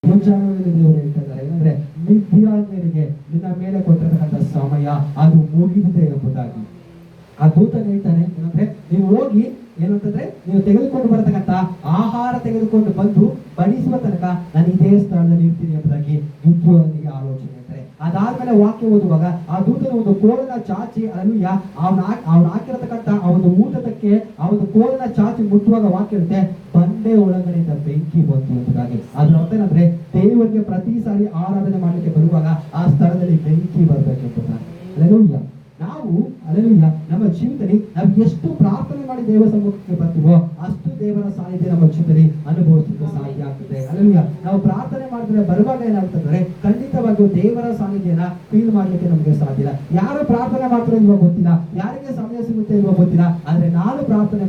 ಮುಂಜಾನೆಯಲ್ಲಿ ದೇವರು ಹೇಳ್ತಿದ್ದಾರೆ ಏನಂದ್ರೆ ಮಿಥ್ಯಾನ್ಯರಿಗೆ ನಿನ್ನ ಮೇಲೆ ಕೊಟ್ಟಿರತಕ್ಕಂಥ ಸಮಯ ಅದು ಮುಗಿದಿದೆ ಎಂಬುದಾಗಿ. ಆ ದೂತನು ಹೇಳ್ತಾನೆ ಏನಂದ್ರೆ ನೀವು ಹೋಗಿ ಏನಂತಂದ್ರೆ ನೀವು ತೆಗೆದುಕೊಂಡು ಬರತಕ್ಕಂತ ಆಹಾರ ತೆಗೆದುಕೊಂಡು ಬಂದು ಬಡಿಸುವ ತನಕ ನಾನು ಇದೇ ಸ್ಥಳದಲ್ಲಿ ಇರ್ತೀನಿ ಎಂಬುದಾಗಿ ಗಿದ್ಯೋನಿಗೆ ಆಲೋಚನೆ ಹೇಳ್ತಾರೆ. ಅದಾದ್ಮೇಲೆ ವಾಕ್ಯ ಓದುವಾಗ ಆ ದೂತನ ಒಂದು ಕೋಲನ ಚಾಚಿ ಅಲ್ಲೂಯ್ಯ ಅವನು ಹಾಕಿರತಕ್ಕಂತ ಆ ಒಂದು ಊಟದಕ್ಕೆ ಆ ಒಂದು ಕೋಲನ ಚಾಚಿ ಮುಟ್ಟುವಾಗ ವಾಕ್ಯ ಇರುತ್ತೆ ಬಂಡೆ ಒಳಗಡೆಯಿಂದ ಬೆಂಕಿ ಬಂತು ಎಂಬುದಾಗಿ. ಅದ್ರ ಅರ್ಥ ಏನಂದ್ರೆ ದೇವರಿಗೆ ಪ್ರತಿ ಸಾರಿ ಆರಾಧನೆ ಮಾಡ್ಲಿಕ್ಕೆ ಬರುವಾಗ ಆ ಸ್ಥಳದಲ್ಲಿ ಬೆಂಕಿ ಬರ್ಬೇಕೆಂಬುದಾಗಿ. ಅಲ್ಲೂಯ್ಯ ನಾವು ಅಲ್ಲೂಯ್ಯ ನಮ್ಮ ಜೀವಿತದಲ್ಲಿ ನಾವು ಎಷ್ಟು ಪ್ರಾರ್ಥನೆ ಮಾಡಿ ದೇವರ ಸಮ್ಮುಖಕ್ಕೆ ಬರ್ತೀವೋ ಅಷ್ಟು ದೇವರ ಸಾನ್ನಿಧ್ಯ ನಮ್ಮ ಜೀವಿತದಲ್ಲಿ ಅನುಭವಿಸಲಿಕ್ಕೆ ಸಾಧ್ಯ ಆಗ್ತದೆ. ಅಲ್ಲೂಯ್ಯ ನಾವು ಪ್ರಾರ್ಥನೆ ಮಾಡಿದ್ರೆ ಬರುವಾಗ ಏನಾಗ್ತಂದ್ರೆ ಖಂಡಿತವಾಗಿಯೂ ದೇವರ ಸಾನ್ನಿಧ್ಯನ ಫೀಲ್ ಮಾಡ್ಲಿಕ್ಕೆ ನಮಗೆ ಸಾಧ್ಯ ಇಲ್ಲ. ಯಾರು ಪ್ರಾರ್ಥನೆ ಮಾಡ್ತಾರೆ ಇಲ್ವೋ ಗೊತ್ತಿಲ್ಲ, ಯಾರಿಗೆ ಸಮಯ ಸಿಗುತ್ತೆ ಇಲ್ವೋ ಗೊತ್ತಿಲ್ಲ. ಆದ್ರೆ ನಾನು ಪ್ರಾರ್ಥನೆ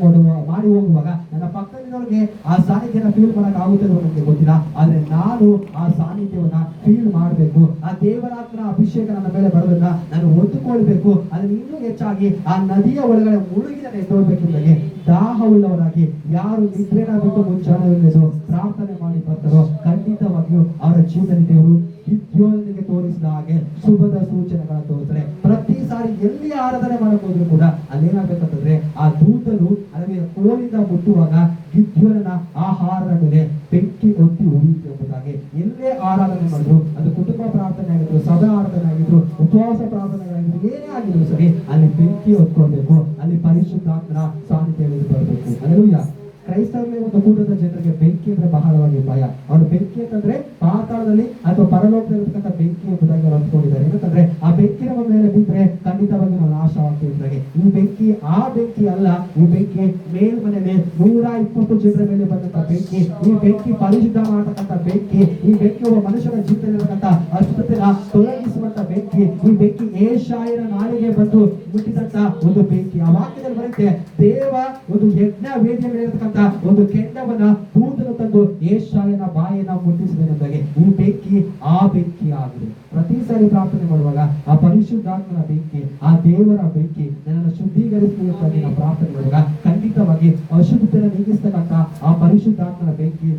ಮಾಡಿ ಹೋಗುವಾಗ ನನ್ನ ಪಕ್ಕದವರಿಗೆ ಆ ಸಾನ್ನಿಧ್ಯನ ಫೀಲ್ ಮಾಡಕ್ ಆಗುತ್ತೆ ನಮಗೆ ಗೊತ್ತಿಲ್ಲ. ಆದ್ರೆ ನಾನು ಆ ಸಾನ್ನಿಧ್ಯವನ್ನ ಫೀಲ್ ಮಾಡ್ಬೇಕು. ಆ ದೇವರಾತ್ಮ ಅಭಿಷೇಕ ನನ್ನ ಮೇಲೆ ಬರೋದನ್ನ ನಾನು ಹೊತ್ತುಕೊಳ್ಬೇಕು. ಅದನ್ನ ಇನ್ನೂ ಹೆಚ್ಚಾಗಿ ಆ ನದಿಯ ಒಳಗಡೆ ಮುಳುಗಿದ ಎದ್ದೋಳ್ಬೇಕಿದ್ದಾಗೆ ದಾಹವುಳ್ಳವರಾಗಿ ಯಾರು ನಿದ್ರೆನ ಬಿಟ್ಟು ಮುಂಚಾನೆ ಪ್ರಾರ್ಥನೆ ಮಾಡಿ ಬರ್ತಾರೋ ಖಂಡಿತವಾಗಿಯೂ ಅವರ ಜೀವನದಲ್ಲಿ ದೇವರು ಗಿದ್ಯೋನಿಗೆ ತೋರಿಸಿದ ಹಾಗೆ ಶುಭದ ಸೂಚನೆಗಳನ್ನ ತೋರಿಸ್ತಾರೆ. ಪ್ರತಿ ಸಾರಿ ಎಲ್ಲಿ ಆರಾಧನೆ ಮಾಡಕ್ ಹೋದ್ರು ಕೂಡ ಅಲ್ಲೇನಾಗ್ಬೇಕಂತಂದ್ರೆ ಆ ದೂತನು ಅದಕ್ಕೆ ಕೋಲಿಂದ ಮುಟ್ಟುವಾಗ ಗಿದ್ಯೋನನ ಆಹಾರದ ಮೇಲೆ ಬೆಂಕಿ ಒತ್ತಿ ಉಳಿಯಿತು ಎಂಬುದಾಗಿ. ಎಲ್ಲೇ ಆರಾಧನೆ ಮಾಡಿದ್ರು ಅದು ಕುಟುಂಬ ಪ್ರಾರ್ಥನೆ ಆಗಿದ್ರು, ಸಭಾ ಆರಾಧನೆ ಆಗಿದ್ರು, ಉಪವಾಸ ಪ್ರಾರ್ಥನೆಗಳಾಗಿದ್ರು, ಏನೇ ಆಗಿದ್ರು ಸರಿ ಅಲ್ಲಿ ಬೆಂಕಿ ಹೊತ್ಕೊಳ್ಬೇಕು, ಅಲ್ಲಿ ಪರಿಶುದ್ಧಾತ್ಮನ ಸಾನ್ನಿಧ್ಯ ಬರಬೇಕು. ಅಲ್ಲೂಯ್ಯ ಕ್ರೈಸ್ತರಲ್ಲಿ ಒಂದು ಕೂಟದ ಜನರಿಗೆ ಬೆಂಕಿ ಅಂದ್ರೆ ಬಹಳವಾಗಿ ಭಯ. ಅವರು ಬೆಂಕಿ ಅಂತಂದ್ರೆ ಪಾತಾಳದಲ್ಲಿ ಅಥವಾ ಪರಲೋಕದಲ್ಲಿರ್ತಕ್ಕಂಥ ಬೆಂಕಿ ಎಂಬುದಾಗಿ ಅವರು ಅಂದ್ಕೊಂಡಿದ್ದಾರೆ. ಏನಂತಂದ್ರೆ ಆ ಬೆಂಕಿ ನಮ್ಮ ಮೇಲೆ ಬಿದ್ದರೆ ಖಂಡಿತವಾಗಿ ನಾವು ನಾಶವಾಗ್ತಿದ್ದಾಗ ಈ ಬೆಂಕಿ ಆ ಬೆಂಕಿ ಅಲ್ಲ. ಈ ಬೆಂಕಿ ಮೇಲ್ಮನೆ ಮೇಲೆ 120 ಜನರ ಮೇಲೆ ಬಂದಂತ ಬೆಂಕಿ. ಈ ಬೆಂಕಿ ಪರಿಶುದ್ಧ ಮಾಡತಕ್ಕಂಥ ಬೆಂಕಿ. ಈ ಬೆಂಕಿ ಒಬ್ಬ ಮನುಷ್ಯನ ಜೀವನದಲ್ಲಿರ್ತಕ್ಕಂಥ ಅಶುದ್ಧತೆನ ತೊಲಗಿಸುವಂತ ಬೆಂಕಿ. ಈ ಬೆಂಕಿ ಏಷಾಯನ ನಾಲಿಗೆ ಬಂದು ಮುಟ್ಟಿದಂತ ಒಂದು ಬೆಂಕಿ. ಆ ವಾಕ್ಯದಲ್ಲಿ ಬರುತ್ತೆ ದೇವ ಒಂದು ಯಜ್ಞ ವೇದಿಯ ಮೇಲೆ ಇರತಕ್ಕಂಥ ಒಂದು ಕೆಂಡವನ್ನ ದೂತನು ತಂದು ಏಷಾಯನ ಬಾಯನ್ನ ಮುಟ್ಟಿಸಿದನೆಂದಾಗೆ ಈ ಬೆಂಕಿ ಆ ಬೆಂಕಿ ಆಗಿದೆ. ಪ್ರತಿ ಸಾರಿ ಪ್ರಾರ್ಥನೆ ಮಾಡುವಾಗ ಆ ಪರಿಶುದ್ಧಾತ್ಮನ ಬೆಂಕಿ, ಆ ದೇವರ ಬೆಂಕಿ ನನ್ನನ್ನು ಶುದ್ಧೀಕರಿಸಬೇಕಾಗಿ ನಾವು ಪ್ರಾರ್ಥನೆ ಮಾಡುವಾಗ ಖಂಡಿತವಾಗಿ ಅಶುದ್ಧತೆಯನ್ನು ನೀಗಿಸ್ತಕ್ಕಂಥ ಆ ಪರಿಶುದ್ಧಾತ್ಮನ ಬೆಂಕಿ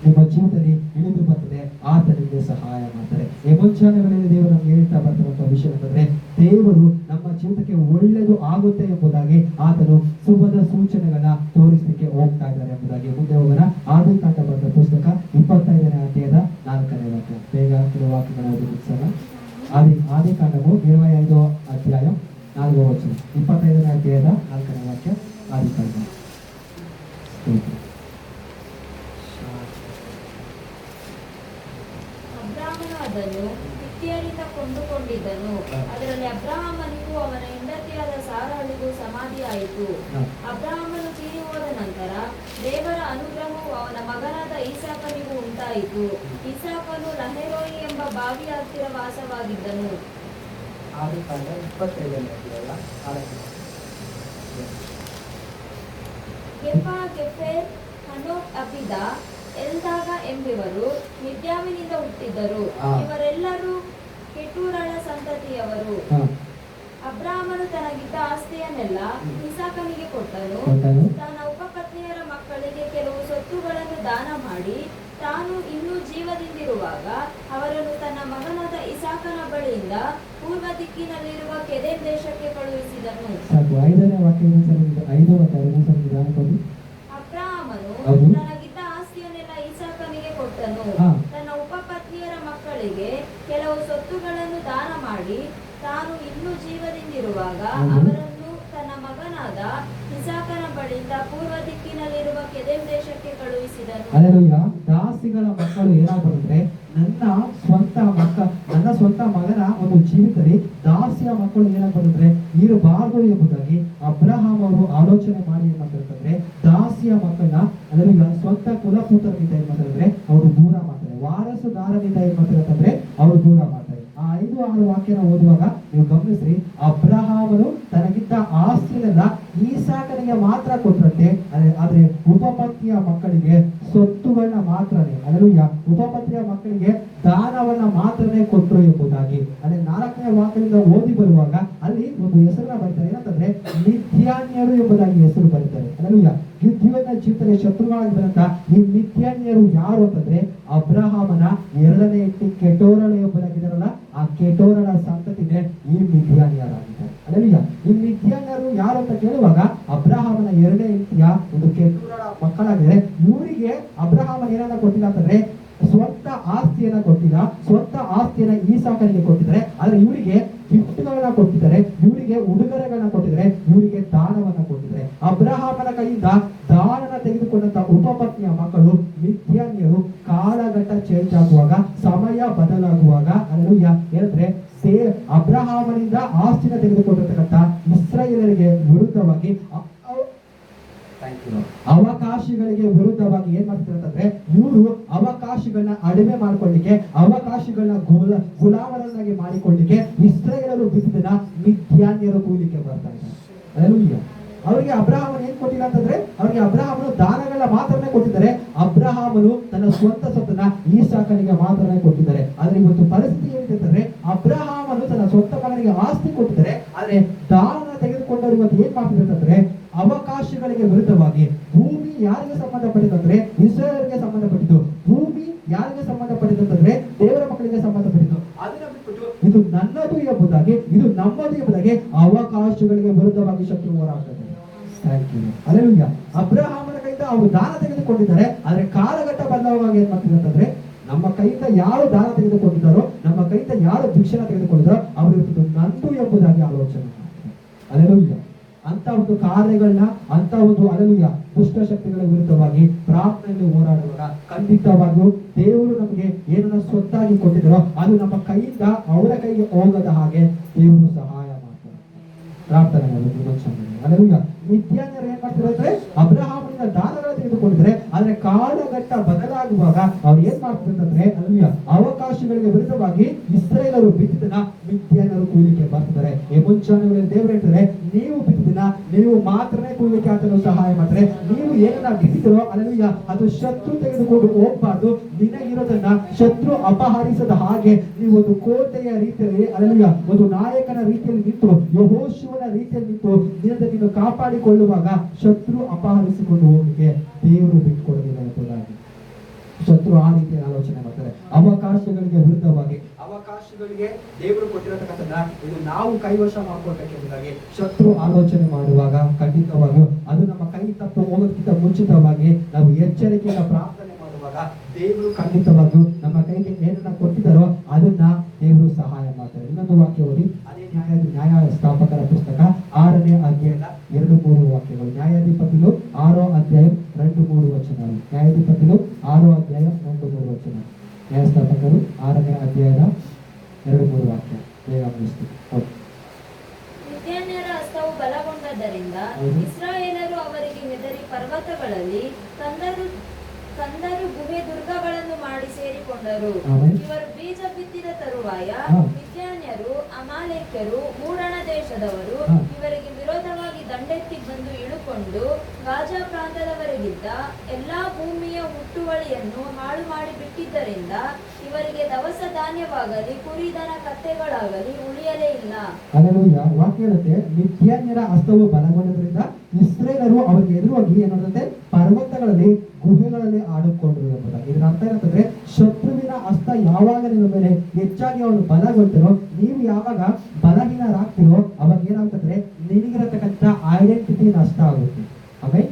ನಿಮ್ಮ ಜೀವನದಲ್ಲಿ ಇಳಿದು ಬರ್ತದೆ. ಆತನಿಗೆ ಸಹಾಯ ಮಾಡ್ತಾರೆ. ಎಮೋಚನಗಳಲ್ಲಿ ದೇವರು ನಮ್ಗೆ ಹೇಳ್ತಾ ಬರ್ತಿರುವಂತಹ ವಿಷಯ ಅಂತಂದ್ರೆ ದೇವರು ನಮ್ಮ ಜೀವಿತಕ್ಕೆ ಒಳ್ಳೆಯದು ಆಗುತ್ತೆ ಎಂಬುದಾಗಿ ಆತನು ಶುಭದ ಸೂಚನೆಗಳನ್ನ ತೋರಿಸಲಿಕ್ಕೆ ಹೋಗ್ತಾ ಇದ್ದಾರೆ ಎಂಬುದಾಗಿ. ಮುಂದೆ ಹೋಗೋಣ. ಆದಿಕಾಂಡ ಬರೆದ ಪುಸ್ತಕ 25ನೇ ಅಧ್ಯಾಯದ 4ನೇ ವಾಕ್ಯ. ಬೇಗ ಕೆಲವು ವಾಕ್ಯಗಳನ್ನು ಮುಗಿಸೋಣ. ಆದಿಕಾಂಡವು 25 ಅಧ್ಯಾಯ 4ನೇ ವಚನ. 25ನೇ ಅಧ್ಯಾಯದ 4ನೇ ವಾಕ್ಯ. ಆದಿಕಾಂಡ ಅದನ್ನು ಹಿತ್ತಿಯರಿಂದ ಕೊಂಡುಕೊಂಡಿದ್ದನು. ಅದರಲ್ಲಿ ಅಬ್ರಹಾಮನಿಗೂ ಅವನ ಹೆಂಡತಿಯಾದ ಸಾರಳಿಗೂ ಸಮಾಧಿ ಆಯಿತು. ಅಬ್ರಹಾಮನು ತೀರಿ ಹೋದ ನಂತರ ದೇವರ ಅನುಗ್ರಹವು ಅವನ ಮಗನಾದ ಇಸಾಕನಿಗೂ ಉಂಟಾಯಿತು. ಇಸಾಕನು ಲಹೆರೋಯಿ ಎಂಬ ಬಾವಿಯ ಹತ್ತಿರ ವಾಸವಾಗಿದ್ದನು. ಕೆಫೆರ್, ಹನೋಕ್, ಅಬೀದ, ಎಲ್ದಾಗ ಎಂಬಿವರು ಮಿದ್ಯಾಮಿನಿಂದ ಹುಟ್ಟಿದ್ದರು. ಇವರೆಲ್ಲರೂ ಕೆಟೂರಳ ಸಂತತಿಯವರು. ಅಬ್ರಾಹ್ಮನು ತನಗಿದ್ದ ಆಸ್ತಿಯನ್ನೆಲ್ಲ ಇಸಾಕನಿಗೆ ಕೊಟ್ಟನು. ತನ್ನ ಉಪಪತ್ನಿಯರ ಮಕ್ಕಳಿಗೆ ಕೆಲವು ಸೊತ್ತುಗಳನ್ನು ದಾನ ಮಾಡಿ ತಾನು ಇನ್ನೂ ಜೀವದಿಂದಿರುವಾಗ ಅವರನ್ನು ತನ್ನ ಮಗನಾದ ಇಸಾಕನ ಬಳಿಯಿಂದ ಪೂರ್ವ ದಿಕ್ಕಿನಲ್ಲಿರುವ ಕೆದೆಮ್ ದೇಶಕ್ಕೆ ಕಳುಹಿಸಿದನು. ಅಬ್ರಾಹ್ಮನು ತನಗಿದ್ದ ಆಸ್ತಿಯನ್ನೆಲ್ಲ ಇಸಾಕನಿಗೆ ಕೊಟ್ಟನು. ತನ್ನ ಉಪಪತ್ನಿಯರ ಮಕ್ಕಳಿಗೆ ಕೆಲವು ಸೊತ್ತುಗಳನ್ನು ದಾನ ಮಾಡಿ ತಾನು ಇನ್ನೂ ಜೀವದಿಂದಿರುವಾಗ ಅವರನ್ನು ತನ್ನ ಮಗನಾದ ಇಸಾಕನ ಬಳಿಯಿಂದ ಪೂರ್ವ ದಿಕ್ಕಿನಲ್ಲಿರುವ ಕೆದೆಮ್ ದೇಶಕ್ಕೆ ಕಳುಹಿಸಿದನು. ಅಲ್ಲೆಲೂಯಾ. ದಾಸಿಗಳ ಮಕ್ಕಳು ಏನಾಗ್ಬಂದ್ರೆ ನನ್ನ ಸ್ವಂತ ಮಗನ ಒಂದು ಜೀವಿತದಲ್ಲಿ ದಾಸಿಯ ಮಕ್ಕಳು ಏನಾಗ್ಬಂದ್ರೆ ಇರಬಾರದು ಎಂಬುದಾಗಿ ಅಬ್ರಹಾಂ ಅವರು ಆಲೋಚನೆ ಮಾಡಿ ಏನ್ ಮಾಡ್ತಾರೆ, ದಾಸಿಯ ಮಕ್ಕಳನ್ನ ಅಲ್ಲೆಲೂಯಾ ಸ್ವಂತ ಕುಲಪುತ್ರರಿಂದ ಏನ್ ಮಾಡ್ತಾರೆ ಅವರು ದೂರ ಮಾಡ್ತಾರೆ. ವಾರಸುದಾರರಿಂದ ಏನ್ ಮಾಡ್ತಾರೆ ಅಂತಂದ್ರೆ ಅವರು ದೂರ ಮಾಡ್ತಾರೆ. ಆ 5-6 ವಾಕ್ಯನ ಓದುವಾಗ ನೀವು ಗಮನಿಸ್ರಿ, ಅಬ್ರಹಾಮನು ತನಗಿದ್ದ ಆಸ್ತಿಯನ್ನ ಈಸಾಕನಿಗೆ ಮಾತ್ರ ಕೊಟ್ಟಂತೆ, ಆದ್ರೆ ಉಪಪತ್ನಿಯ ಮಕ್ಕಳಿಗೆ ಸೊತ್ತುಗಳನ್ನ ಮಾತ್ರನೇ ಅಲ್ಲೂಯ್ಯ ಉಪಪತ್ನಿಯ ಮಕ್ಕಳಿಗೆ ದಾನವನ್ನ ಮಾತ್ರನೇ ಕೊಟ್ಟರು ಎಂಬುದಾಗಿ. ಅದೇ 4ನೇ ವಾಕ್ಯದಿಂದ ಓದಿ ಬರುವಾಗ ಅಲ್ಲಿ ಒಂದು ಹೆಸರನ್ನ ಬರೀತಾರೆ. ಏನಂತಂದ್ರೆ ಮಿಥ್ಯಾನ್ಯರು ಎಂಬುದಾಗಿ ಹೆಸರು ಬರೀತಾರೆ. ಅಲ್ಲೂಯ್ಯ ಗಿದ್ಯೋನ ಜೀವಿತದಲ್ಲಿ ಶತ್ರುಗಳಾಗಿದ್ದಂತ ಈ ಮಿದ್ಯಾನ್ಯರು ಯಾರು ಅಂತಂದ್ರೆ ಅಬ್ರಹಾಮನ ಎರಡನೇ ಹೆಂಡತಿ ಕೆಟೋರಳ ಒಬ್ಬನಾಗಿದ್ದಾರಲ್ಲ, ಆ ಕೆಟೋರಳ ಸಂತತಿನೇ ಈ ಮಿದ್ಯಾನ್ಯರಾಗಿದ್ದಾರೆ. ಅಲ್ಲಲ್ಲ, ಈ ಮಿದ್ಯಾನ್ಯರು ಯಾರು ಅಂತ ಕೇಳುವಾಗ ಅಬ್ರಹಾಮನ ಎರಡನೇ ಹೆಂಡತಿಯ ಒಂದು ಕೆಟೋರಳ ಮಕ್ಕಳಾಗಿದ್ದಾರೆ. ಇವರಿಗೆ ಅಬ್ರಹಾಮನ ಏನನ್ನ ಕೊಟ್ಟಿಲ್ಲ ಅಂತಂದ್ರೆ ಸ್ವಂತ ಆಸ್ತಿಯನ್ನ ಕೊಟ್ಟಿಲ್ಲ, ಸ್ವಂತ ಆಸ್ತಿಯನ್ನ ಈಸಾಕನಿಗೆ ಕೊಟ್ಟಿದ್ದಾರೆ. ಆದ್ರೆ ಇವರಿಗೆ ಗಿಫ್ಟ್ಗಳನ್ನ ಕೊಟ್ಟಿದ್ದಾರೆ, ಇವರಿಗೆ ಉಡುಗೊರೆಗಳನ್ನ ಕೊಟ್ಟಿದ್ದಾರೆ, ಇವರಿಗೆ ದಾನವನ್ನ ಕೊಟ್ಟಿದ್ದಾರೆ. ಅಬ್ರಹಾಮನ ಕೈಯಿಂದ ದಾನನ ತೆಗೆದುಕೊಂಡಂತ ಉಪಪತ್ನಿಯ ಮಕ್ಕಳು ಮಿದ್ಯಾನ್ಯರು ಕಾಲಘಟ್ಟ ಚೇಂಜ್ ಆಗುವಾಗ, ಸಮಯ ಬದಲಾಗುವಾಗ, ಅಲ್ಲೂಯ್ಯ ಹೇಳಿದ್ರೆ ಅಬ್ರಹಾಮನಿಂದ ಆಸ್ತಿನ ತೆಗೆದುಕೊಂಡಿರ್ತಕ್ಕಂಥ ಇಸ್ರಾಯೇಲರಿಗೆ ವಿರುದ್ಧವಾಗಿ ಅವಕಾಶಗಳಿಗೆ ವಿರುದ್ಧವಾಗಿ ಏನ್ ಮಾಡ್ತಾರೆ ಅಂತಂದ್ರೆ ಇವರು ಅವಕಾಶಗಳನ್ನ ಅಡಿಮೆ ಮಾಡ್ಕೊಳ್ಳಿಕ್ಕೆ, ಅವಕಾಶಗಳನ್ನ ಗುಲಾಮರನ್ನಾಗಿ ಮಾಡಿಕೊಳ್ಳಿಕ್ಕೆ ಇಸ್ರಾಯೇಲರು ಬಿದ್ದನ್ನ ಮಿದ್ಯಾನ್ಯರು ಕೂಲಿಕ್ಕೆ ಬರ್ತಾ ಇದ್ದಾರೆ. ಅವರಿಗೆ ಅಬ್ರಹಾಮನು ಏನ್ ಕೊಟ್ಟಿಲ್ಲ ಅಂತಂದ್ರೆ ಅವರಿಗೆ ಅಬ್ರಹಾಮನು ದಾನಗಳ ಮಾತ್ರನೇ ಕೊಟ್ಟಿದ್ದಾರೆ. ಅಬ್ರಹಾಮನು ತನ್ನ ಸ್ವಂತ ಸ್ವತ್ತನ್ನ ಈಸಾಕನಿಗೆ ಮಾತ್ರನೇ ಕೊಟ್ಟಿದ್ದಾರೆ. ಆದ್ರೆ ಇವತ್ತು ಪರಿಸ್ಥಿತಿ ಏನಿದೆ ಅಂತಂದ್ರೆ ಅಬ್ರಹಾಮನು ತನ್ನ ಸ್ವಂತ ಮಗನಿಗೆ ಆಸ್ತಿ ಕೊಟ್ಟಿದ್ದಾರೆ, ಆದ್ರೆ ದಾನ ತೆಗೆದುಕೊಂಡವರು ಇವತ್ತು ಏನ್ ಮಾಡ್ತಿದ್ದಾರೆ ಅಂತಂದ್ರೆ ಅವಕಾಶಗಳಿಗೆ ವಿರುದ್ಧವಾಗಿ ಭೂಮಿ ಯಾರಿಗೆ ಸಂಬಂಧಪಟ್ಟಿದಂದ್ರೆ ಇಸ್ರಾಯೇಲರಿಗೆ ಸಂಬಂಧಪಟ್ಟಿದ್ದು, ಭೂಮಿ ಯಾರಿಗೆ ಸಂಬಂಧಪಟ್ಟಿದಂತಂದ್ರೆ ದೇವರ ಮಕ್ಕಳಿಗೆ ಸಂಬಂಧಪಟ್ಟಿದ್ದು. ಅದನ್ನ ಬಿಟ್ಬಿಟ್ಟು ಇದು ನನ್ನದು ಎಂಬುದಾಗಿ, ಇದು ನಮ್ಮದು ಎಂಬುದಾಗಿ ಅವಕಾಶಗಳಿಗೆ ವಿರುದ್ಧವಾಗಿ ಶತ್ರು ಹೋರಾಡ್ತಾರೆ. ಅಲ್ಲೆಲ್ಲೂಯ್ಯ. ಅಬ್ರಹಾಮನ ಕೈಯಿಂದ ಅವರು ದಾನ ತೆಗೆದುಕೊಂಡಿದ್ದಾರೆ, ಆದ್ರೆ ಕಾಲಘಟ್ಟ ಬದಲಾಗುವಾಗ ಏನ್ ಮಾಡ್ತಿದೆ ಅಂತಂದ್ರೆ ನಮ್ಮ ಕೈಯಿಂದ ಯಾರು ದಾನ ತೆಗೆದುಕೊಂಡಿದ್ದಾರೋ, ನಮ್ಮ ಕೈಯಿಂದ ಯಾರು ಭಿಕ್ಷಣ ತೆಗೆದುಕೊಂಡಿದ್ದಾರೋ ಅವರು ಇವತ್ತು ನಂದು ಎಂಬುದಾಗಿ ಆಲೋಚನೆ ಮಾಡ್ತಾರೆ. ಅಲ್ಲೆಲ್ಲೂಯ್ಯ. ಅಂತ ಒಂದು ಕಾರ್ಯಗಳನ್ನ, ಅಂತ ಒಂದು ಅಲ್ಲೂಯ್ಯ ದುಷ್ಟಶಕ್ತಿಗಳ ವಿರುದ್ಧವಾಗಿ ಪ್ರಾರ್ಥನೆಯಲ್ಲಿ ಹೋರಾಡುವಾಗ ಖಂಡಿತವಾಗಿಯೂ ದೇವರು ನಮಗೆ ಏನನ್ನ ಸ್ವತ್ತಾಗಿ ಕೊಟ್ಟಿದ್ದಾರೋ ಅದು ನಮ್ಮ ಕೈಯಿಂದ ಅವರ ಕೈಗೆ ಹೋಗದ ಹಾಗೆ ದೇವರು ಸಹಾಯ ಮಾಡ್ತಾರೆ. ಪ್ರಾರ್ಥನೆ ಅಲ್ಲೂಯ್ಯ. ಮಿದ್ಯಾನ್ಯರು ಏನ್ ಮಾಡ್ತಾರೆ ಅಂದ್ರೆ ಅಬ್ರಹಾಮನಿಂದ ದಾನಗಳ ತೆಗೆದುಕೊಂಡಿದ್ರೆ, ಆದ್ರೆ ಕಾಲಘಟ್ಟ ಬದಲಾಗುವಾಗ ಅವ್ರು ಏನ್ ಮಾಡ್ತಾರೆ ಅಂತಂದ್ರೆ ಅಲ್ಲೂಯ್ಯ ಅವಕಾಶಗಳಿಗೆ ವಿರುದ್ಧವಾಗಿ ಇಸ್ರಾಯೇಲರು ಬಿತ್ತಿದನ್ನ ಮಿದ್ಯಾನ್ಯರು ಕೂಲಿಕ್ಕೆ ಬರ್ತಿದ್ದಾರೆ. ಈ ಮುಂಚಾಣಗಳಲ್ಲಿ ದೇವರು ಹೇಳ್ತಾರೆ, ನೀವು ಬಿತ್ತಿದನ್ನ ನೀವು ಮಾತ್ರನೇ ಕೂಲಿಕ್ಕೆ ಆತನು ಸಹಾಯ ಮಾಡ್ತಾರೆ. ನೀವು ಏನನ್ನ ಬಿತ್ತಿದರೋ ಅಲ್ಲೂಯ್ಯ ಅದು ಶತ್ರು ತೆಗೆದುಕೊಂಡು ಹೋಗ್ಬಾರ್ದು. ನಿನಗಿರೋದನ್ನ ಶತ್ರು ಅಪಹರಿಸದ ಹಾಗೆ ನೀವು ಒಂದು ಕೋಟೆಯ ರೀತಿಯಲ್ಲಿ ಅಲ್ಲೂಯ್ಯ ಒಂದು ನಾಯಕನ ರೀತಿಯಲ್ಲಿ ನಿಂತು, ಯೆಹೋಶುವನ ರೀತಿಯಲ್ಲಿ ನಿಂತು ನೀನು ಕಾಪಾಡಿಕೊಳ್ಳುವಾಗ ಶತ್ರು ಅಪಹರಿಸಿಕೊಂಡು ಹೋಗಿಗೆ ದೇವರು ಬಿಟ್ಟುಕೊಡೋದಿಲ್ಲ ಎಂಬುದಾಗಿ ಶತ್ರು ಆ ರೀತಿಯ ಆಲೋಚನೆ ಮಾಡ್ತಾರೆ. ಅವಕಾಶಗಳಿಗೆ ವಿರುದ್ಧವಾಗಿ, ಅವಕಾಶಗಳಿಗೆ ದೇವರು ಕೊಟ್ಟಿರತಕ್ಕಂಥದ್ದನ್ನ ಇದು ನಾವು ಕೈವಶ ಮಾಡ್ಕೊಳ್ಬೇಕೆಂಬುದಾಗಿ ಶತ್ರು ಆಲೋಚನೆ ಮಾಡುವಾಗ ಖಂಡಿತವಾಗಿಯೂ ಅದು ನಮ್ಮ ಕೈ ತಪ್ಪು ಹೋಗೋದಕ್ಕಿಂತ ಮುಂಚಿತವಾಗಿ ನಾವು ಎಚ್ಚರಿಕೆಯಿಂದ ಪ್ರಾರ್ಥನೆ ಮಾಡುವಾಗ ದೇವರು ಖಂಡಿತವಾಗಿಯೂ ನಮ್ಮ ಕೈಗೆ ಏನನ್ನ ಕೊಟ್ಟಿದ್ದಾರೋ ಅದನ್ನ ದೇವರು ಸಹಾಯ ಮಾಡ್ತಾರೆ. ಇನ್ನೊಂದು ವಾಕ್ಯ ಓದಿ, ಅದೇ ನ್ಯಾಯ ಸ್ಥಾಪಕರ ಪುಸ್ತಕ 6ನೇ ಅಧ್ಯಾಯದ 2-3 ವಾಕ್ಯಗಳು. ನ್ಯಾಯಾಧಿಪತಿಗಳು 6ನೇ ಅಧ್ಯಾಯ 2-3 ವಚನಗಳು. ನ್ಯಾಯಾಧಿಪತಿಗಳು 6ನೇ ಅಧ್ಯಾಯ 2-3 ವಚನ. ನ್ಯಾಯಸ್ಥಾಪಕರು 6ನೇ ಅಧ್ಯಾಯದ 2-3 ವಾಕ್ಯ. ಮಿದ್ಯಾನ್ಯರ ಹಸ್ತವು ಬಲಗೊಂಡದ್ದರಿಂದ ಇಸ್ರಾಯೇಲರು ಅವರಿಗೆ ಹೆದರಿ ಪರ್ವತಗಳಲ್ಲಿ ಕಂದರು ಗುಹೆ ದುರ್ಗಗಳನ್ನು ಮಾಡಿ ಸೇರಿಕೊಂಡರು. ಇವರು ಬೀಜ ಬಿತ್ತಿದ ತರುವಾಯ ಮಿದ್ಯಾನ್ಯರು, ಅಮಾಲೇಕ್ಯರು, ಮೂಡಣ ದೇಶದವರು ಇವರಿಗೆ ವಿರೋಧವಾಗಿ ದಂಡೆತ್ತಿ ಬಂದು ಇಳುಕೊಂಡು ಗಾಜಾ ಪ್ರಾಂತದವರೆಗಿದ್ದ ಎಲ್ಲಾ ಭೂಮಿಯ ಹುಟ್ಟುವಳಿಯನ್ನು ಹಾಳು ಮಾಡಿ ಬಿಟ್ಟಿದ್ದರಿಂದ ಇವರಿಗೆ ದವಸ ಧಾನ್ಯವಾಗಲಿ ಕುರಿದನ ಕತ್ತೆಗಳಾಗಲಿ ಉಳಿಯಲೇ ಇಲ್ಲ. ವಾಕ್ಯ ಹೇಳುತ್ತೆ, ಮಿದ್ಯಾನ್ಯರ ಹಸ್ತವು ಬಲಗೊಂಡದ್ರಿಂದ ಇಸ್ರೇಲರು ಅವರಿಗೆ ಎದುರಾಗಿ ಏನಂದ್ರೆ ಪರ್ವತಗಳಲ್ಲಿ ಗುಹೆಗಳಲ್ಲಿ ಆಡಿಕೊಂಡ್ರು ಎಂಬುದಾಗಿ. ಇದರ ಅರ್ಥ ಏನಂತಂದ್ರೆ ಶತ್ರುವಿನ ಹಸ್ತ ಯಾವಾಗ ನಿಮ್ಮ ಮೇಲೆ ಹೆಚ್ಚಾಗಿ ಅವನು ಬಲಗೊಳ್ತಿರೋ, ನೀವು ಯಾವಾಗ ಬಲಹೀನರಾಗ್ತಿರೋ ಅವಾಗ ಏನಾಗ್ತಂದ್ರೆ ನಿನಗಿರತಕ್ಕಂಥ ಐಡೆಂಟಿಟಿ ನಷ್ಟ ಆಗುತ್ತೆ. ಆಮೇಲೆ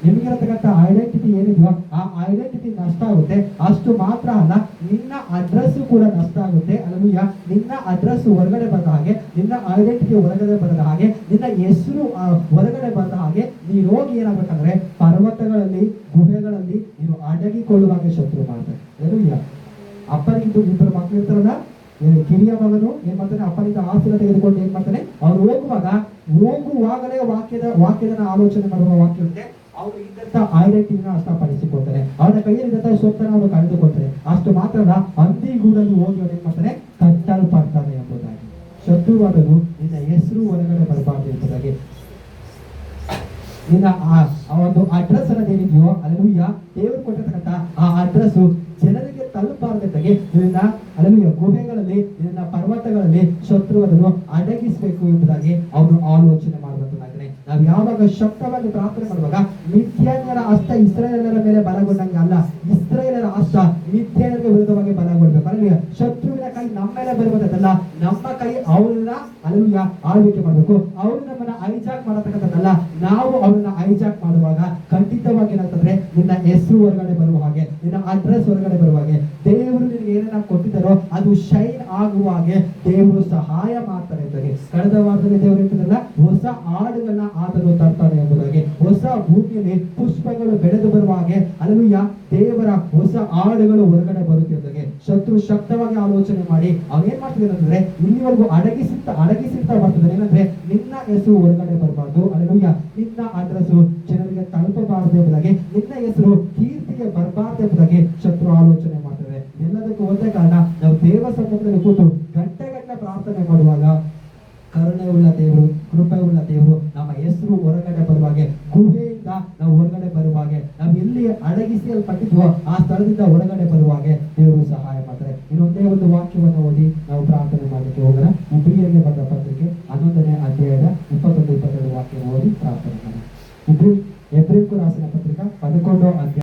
ನಿಮಗಿರತಕ್ಕಂಥ ಐಡೆಂಟಿಟಿ ಏನಿದೆಯೋ ಆ ಐಡೆಂಟಿಟಿ ನಷ್ಟ ಆಗುತ್ತೆ. ಅಷ್ಟು ಮಾತ್ರ ಅಲ್ಲ, ನಿನ್ನ ಅಡ್ರೆಸ್ ಕೂಡ ನಷ್ಟ ಆಗುತ್ತೆ. ಅಲ್ಲೂಯ್ಯ. ನಿನ್ನ ಅಡ್ರೆಸ್ ಹೊರಗಡೆ ಬಂದ ಹಾಗೆ, ನಿನ್ನ ಐಡೆಂಟಿಟಿ ಹೊರಗಡೆ ಬರದ ಹಾಗೆ, ನಿನ್ನ ಹೆಸರು ಹೊರಗಡೆ ಬಂದ ಹಾಗೆ ನೀನು ಹೋಗಿ ಏನಾಗ್ಬೇಕಂದ್ರೆ ಪರ್ವತಗಳಲ್ಲಿ ಗುಹೆಗಳಲ್ಲಿ ನೀನು ಅಡಗಿಕೊಳ್ಳುವಾಗ ಶತ್ರು ಮಾಡ್ತಾರೆ. ಅಲ್ಲೂಯ್ಯ. ಅಪ್ಪನಿಗಿದ್ದು 2 ಮಕ್ಕಳು ಇರ್ತಾರಲ್ಲ, ಕಿರಿಯ ಮಗನು ಏನ್ ಮಾಡ್ತಾನೆ, ಅಪ್ಪನಿಂದ ಆಸ್ತಿನ ತೆಗೆದುಕೊಂಡು ಏನ್ ಮಾಡ್ತಾನೆ, ಅವ್ರು ಹೋಗುವಾಗಲೇ ವಾಕ್ಯದ ಆಲೋಚನೆ ಮಾಡುವ ವಾಕ್ಯ ಇರುತ್ತೆ. ಅವರು ಇದ್ದಂತ ಐಡೆಂಟಿಟಿನ ನಷ್ಟಪಡಿಸಿಕೊಳ್ತಾರೆ, ಅವನ ಕೈಯಲ್ಲಿದ್ದಂತ ಸ್ವತ್ತನ್ನ ಅವರು ಕಳೆದುಕೊಳ್ತಾರೆ. ಅಷ್ಟು ಮಾತ್ರ ಅಲ್ಲ, ಹಂದಿಗೂಡಲ್ಲಿ ಹೋಗಿ ಅವ್ರು ಏನ್ ಮಾಡ್ತಾನೆ, ಕಟ್ಟಲ್ಪಡ್ತಾನೆ ಎಂಬುದಾಗಿ. ಶತ್ರುವಾದನು ನಿನ್ನ ಹೆಸರು ಹೊರಗಡೆ ಬರಬಾರ್ದು ಎಂಬುದಾಗಿ, ನಿನ್ನ ಆ ಒಂದು ಅಡ್ರೆಸ್ ಅನ್ನೋದೇನಿದೆಯೋ ಅಲ್ಲೂಯ್ಯ ದೇವರು ಕೊಟ್ಟಿರ್ತಕ್ಕಂಥ ಆ ಅಡ್ರೆಸ್ ಜನರಿಗೆ ತಲುಪಾರ್ದಾಗೆ ಇದನ್ನ ಅಲ್ಲೂಯ್ಯ ಗುಹೆಗಳಲ್ಲಿ, ಇದನ್ನ ಪರ್ವತಗಳಲ್ಲಿ ಶತ್ರುವನ್ನು ಅಡಗಿಸಬೇಕು ಎಂಬುದಾಗಿ ಅವರು ಆಲೋಚನೆ ಮಾಡುವಂತಾಗಿದೆ. ನಾವು ನಾವು ಯಾವಾಗ ಶಕ್ತವಾಗಿ ಪ್ರಾರ್ಥನೆ ಮಾಡುವಾಗ ಮಿಥ್ಯಾನ್ಯರ ಹಸ್ತ ಇಸ್ರಾಯೇಲರ ಮೇಲೆ ಬಲಗೊಂಡಂಗೆ ಅಲ್ಲ, ಇಸ್ರಾಯೇಲರ ಹಸ್ತ ಮಿಥ್ಯಾನ್ಯರಿಗೆ ವಿರುದ್ಧವಾಗಿ ಬಲಗೊಳ್ಬೇಕು. ಅಲ್ಲೂಯ, ಶತ್ರುವಿನ ಕೈ ನಮ್ಮ ಮೇಲೆ ಬರುವುದಲ್ಲ, ನಮ್ಮ ಕೈ ಅವ್ರನ್ನ ಅಲ್ಲೂಯ ಆಳ್ವಿಕೆ ಮಾಡಬೇಕು. ಅವ್ರು ನಮ್ಮನ್ನ ಹೈಜಾಕ್ ಮಾಡತಕ್ಕಂಥದ್ದಲ್ಲ, ನಾವು ಅವ್ರನ್ನ ಹೈಜಾಕ್ ಮಾಡುವಾಗ ಖಂಡಿತವಾಗಿ ಏನಾಗ್ತದ್ರೆ ನಿನ್ನ ಹೆಸರು ಹೊರಗಡೆ ಬರುವ ಹಾಗೆ, ನಿನ್ನ ಅಡ್ರೆಸ್ ಹೊರಗಡೆ ಬರುವ ಹಾಗೆ, ದೇವರು ನಿನಗೆ ಏನೇನ ಕೊಟ್ಟಿದ್ದಾರೋ ಅದು ಶೈನ್ ಆಗುವ ಹಾಗೆ ದೇವರು ಸಹಾಯ ಮಾಡ್ತಾರೆ ಎಂಬುದಾಗಿ. ಕಳೆದ ವಾರದಲ್ಲಿ ದೇವರು ಹೇಳ್ತಿದ್ರಲ್ಲ, ಹೊಸ ಹಾಡುಗಳನ್ನ ಆತನು ತರ್ತಾನೆ ಎಂಬುದಾಗಿ. ಹೊಸ ಭೂಮಿಯಲ್ಲಿ ಪುಷ್ಪಗಳು ಬೆಳೆದು ಬರುವ ಹಾಗೆ ಅಲ್ಲೂಯ ದೇವರ ಹೊಸ ಹಾಡುಗಳು ಹೊರಗಡೆ ಬರುತ್ತೆ ಎಂಬುದಾಗಿ. ಶತ್ರು ಶಕ್ತವಾಗಿ ಆಲೋಚನೆ ಮಾಡಿ ಅವೇನ್ ಮಾಡ್ತಿದ್ದಾರೆ ಅಂದ್ರೆ ಇಲ್ಲಿವರೆಗೂ ಅಡಗಿಸಿರ್ತಾ ಬರ್ತಿದ್ದಾರೆ. ಏನಂದ್ರೆ ನಿನ್ನ ಹೆಸರು ಹೊರಗಡೆ ಬರಬಾರ್ದು, ಅಲ್ಲೂಯ ನಿನ್ನ ಅಡ್ರೆಸ್ ಜನರಿಗೆ ತಲುಪಬಾರದು ಎಂಬುದಾಗಿ, ನಿನ್ನ ಹೆಸರು ಕೀರ್ತಿಗೆ ಬರಬಾರ್ದು ಎಂಬುದಾಗಿ ಶತ್ರು ಆಲೋಚನೆ ಮಾಡ್ತಾರೆ. ಎಲ್ಲದಕ್ಕೂ ಒಂದೇ ಕಾರಣ, ನಾವು ದೇವ ಸಮ್ಮುಖದಲ್ಲಿ ಕೂತು ಗಂಟೆಗಟ್ಟಲೆ ಪ್ರಾರ್ಥನೆ ಮಾಡುವಾಗ ಕರುಣೆ ಉಳ್ಳ ದೇವರು, ಕೃಪೆ ಉಳ್ಳ ದೇವರು ನಮ್ಮ ಹೆಸರು ಹೊರಗಡೆ ಬರುವಾಗೆ, ಗುಹೆಯಿಂದ ನಾವು ಹೊರಗಡೆ ಬರುವಾಗೆ, ನಾವು ಎಲ್ಲಿ ಅಡಗಿಸಲ್ಪಟ್ಟಿದ್ವೋ ಆ ಸ್ಥಳದಿಂದ ಹೊರಗಡೆ ಬರುವಾಗೆ ದೇವರು ಸಹಾಯ ಮಾಡ್ತಾರೆ. ಇನ್ನೊಂದೇ ಒಂದು ವಾಕ್ಯವನ್ನು ಓದಿ ನಾವು ಪ್ರಾರ್ಥನೆ ಮಾಡಲಿಕ್ಕೆ ಹೋಗೋಣ. ಇಬ್ರಿಯರಿಗೆ ಬಂದ ಪತ್ರಿಕೆ 11ನೇ ಅಧ್ಯಾಯದ 21-22 ವಾಕ್ಯ ಓದಿ ಪ್ರಾರ್ಥನೆ ಮಾಡೋಣ. ಎಬ್ರಿಯರಿಗೆ ರಾಸಿನ ಪತ್ರಿಕೆ 11ನೇ ಅಧ್ಯಾಯ